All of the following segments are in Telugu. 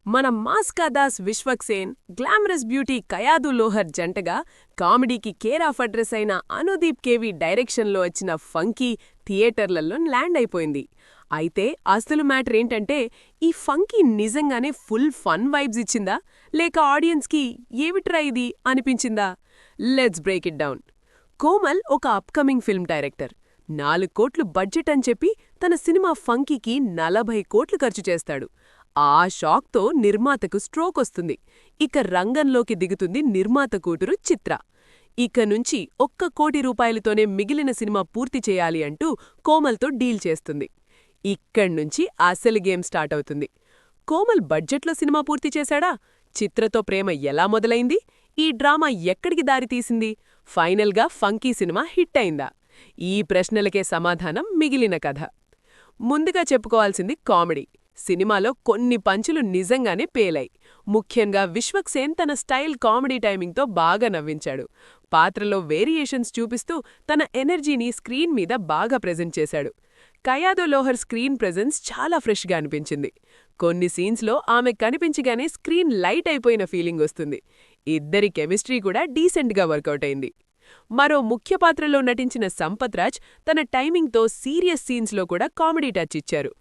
మన మాస్కా దాస్ విశ్వక్సేన్, గ్లామరస్ బ్యూటీ కయాదు లోహర్ జంటగా కామెడీకి కేర్ ఆఫ్ అడ్రస్ అయిన అనుదీప్ కేవి డైరెక్షన్లో వచ్చిన ఫంకీ థియేటర్లలో ల్యాండ్ అయిపోయింది. అయితే అసలు మ్యాటర్ ఏంటంటే, ఈ ఫంకీ నిజంగానే ఫుల్ ఫన్ వైబ్స్ ఇచ్చిందా, లేక ఆడియన్స్కి ఏమిట్రా ఇది అనిపించిందా? Let's break it down. Komal ఒక అప్కమింగ్ ఫిల్మ్ డైరెక్టర్. 4 కోట్లు బడ్జెట్ అని చెప్పి తన సినిమా ఫంకీకి 40 కోట్లు ఖర్చు చేస్తాడు. ఆ షాక్తో నిర్మాతకు స్ట్రోక్ వస్తుంది. ఇక రంగంలోకి దిగుతుంది నిర్మాత కూతురు చిత్ర. ఇక నుంచి 1 కోటి రూపాయలతోనే మిగిలిన సినిమా పూర్తి చేయాలి అంటూ కోమల్తో డీల్ చేస్తుంది. ఇక్కడ్నుంచి అసలు గేమ్ స్టార్ట్ అవుతుంది. కోమల్ బడ్జెట్లో సినిమా పూర్తి చేశాడా? చిత్రతో ప్రేమ ఎలా మొదలైంది? ఈ డ్రామా ఎక్కడికి దారితీసింది? ఫైనల్గా ఫంకీ సినిమా హిట్ అయిందా? ఈ ప్రశ్నలకే సమాధానం మిగిలిన కథ. ముందుగా చెప్పుకోవాల్సింది కామెడీ. సినిమాలో కొన్ని పంచులు నిజంగానే పేలాయి. ముఖ్యంగా విశ్వక్సేన్ తన స్టైల్ కామెడీ టైమింగ్తో బాగా నవ్వించాడు. పాత్రలో వేరియేషన్స్ చూపిస్తూ తన ఎనర్జీని స్క్రీన్ మీద బాగా ప్రెజెంట్ చేశాడు. కయాదో లోహర్ స్క్రీన్ ప్రెజెన్స్ చాలా ఫ్రెష్గా అనిపించింది. కొన్ని సీన్స్లో ఆమె కనిపించగానే స్క్రీన్ లైట్ అయిపోయిన ఫీలింగ్ వస్తుంది. ఇద్దరి కెమిస్ట్రీ కూడా డీసెంట్గా వర్కౌట్ అయింది. మరో ముఖ్య పాత్రలో నటించిన సంపత్ రాజ్ తన టైమింగ్తో సీరియస్ సీన్స్లో కూడా కామెడీ టచ్ ఇచ్చారు.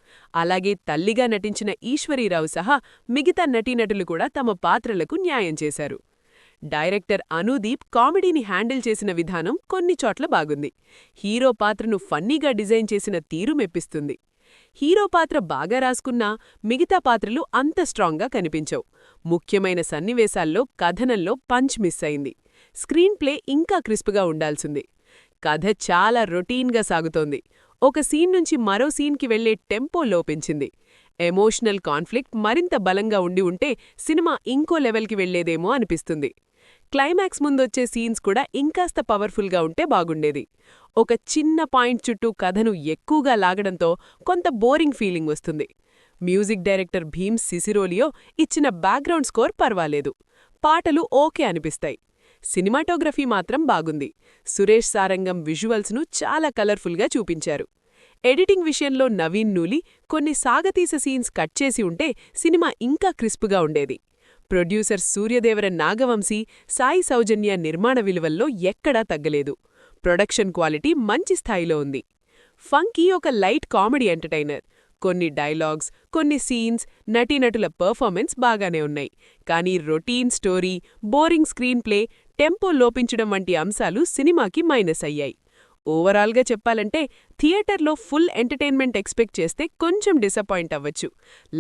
అలాగే తల్లిగా నటించిన ఈశ్వరీరావు సహా మిగతా నటీనటులు కూడా తమ పాత్రలకు న్యాయం చేశారు. డైరెక్టర్ అనుదీప్ కామెడీని హ్యాండిల్ చేసిన విధానం కొన్ని చోట్ల బాగుంది. హీరో పాత్రను ఫన్నీగా డిజైన్ చేసిన తీరు మెప్పిస్తుంది. హీరో పాత్ర బాగా రాసుకున్నా మిగతా పాత్రలు అంత స్ట్రాంగ్గా కనిపించవు. ముఖ్యమైన సన్నివేశాల్లో కథనంలో పంచ్ మిస్ అయింది. స్క్రీన్ ప్లే ఇంకా క్రిస్ప్గా ఉండాల్సింది. కథ చాలా రొటీన్గా సాగుతోంది. ఒక సీన్ నుంచి మరో సీన్కి వెళ్లే టెంపో లోపించింది. ఎమోషనల్ కాన్ఫ్లిక్ట్ మరింత బలంగా ఉండి ఉంటే సినిమా ఇంకో లెవెల్కి వెళ్లేదేమో అనిపిస్తుంది. క్లైమాక్స్ ముందొచ్చే సీన్స్ కూడా ఇంకాస్త పవర్ఫుల్గా ఉంటే బాగుండేది. ఒక చిన్న పాయింట్ చుట్టూ కథను ఎక్కువగా లాగడంతో కొంత బోరింగ్ ఫీలింగ్ వస్తుంది. మ్యూజిక్ డైరెక్టర్ భీమ్ సిసిరోలియో ఇచ్చిన బ్యాక్గ్రౌండ్ స్కోర్ పర్వాలేదు. పాటలు ఓకే అనిపిస్తాయి. సినిమాటోగ్రఫీ మాత్రం బాగుంది. సురేష్ సారంగం విజువల్స్ను చాలా కలర్ఫుల్గా చూపించారు. ఎడిటింగ్ విషయంలో నవీన్ నూలి కొన్ని సాగతీస సీన్స్ కట్ చేసి ఉంటే సినిమా ఇంకా క్రిస్ప్గా ఉండేది. ప్రొడ్యూసర్ సూర్యదేవర నాగవంశీ, సాయి సౌజన్య నిర్మాణ విలువల్లో ఎక్కడా తగ్గలేదు. ప్రొడక్షన్ క్వాలిటీ మంచి స్థాయిలో ఉంది. ఫంకీ ఒక లైట్ కామెడీ ఎంటర్టైనర్. కొన్ని డైలాగ్స్, కొన్ని సీన్స్, నటీనటుల పర్ఫార్మెన్స్ బాగానే ఉన్నాయి. కానీ routine story, boring screen play, tempo లోపించడం వంటి అంశాలు సినిమాకి మైనస్ అయ్యాయి. ఓవరాల్గా చెప్పాలంటే థియేటర్లో ఫుల్ ఎంటర్టైన్మెంట్ ఎక్స్పెక్ట్ చేస్తే కొంచెం డిసప్పాయింట్ అవ్వచ్చు.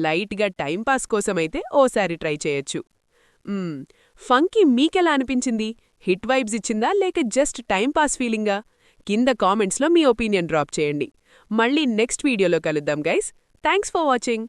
లైట్గా టైంపాస్ కోసమైతే ఓసారి ట్రై చేయొచ్చు. ఫంకీ మీకెలా అనిపించింది? హిట్ వైబ్స్ ఇచ్చిందా లేక జస్ట్ టైంపాస్ ఫీలింగా? కింద కామెంట్స్లో మీ ఒపీనియన్ డ్రాప్ చేయండి. మళ్ళీ నెక్స్ట్ వీడియోలో కలుద్దాం గైస్. Thanks for watching.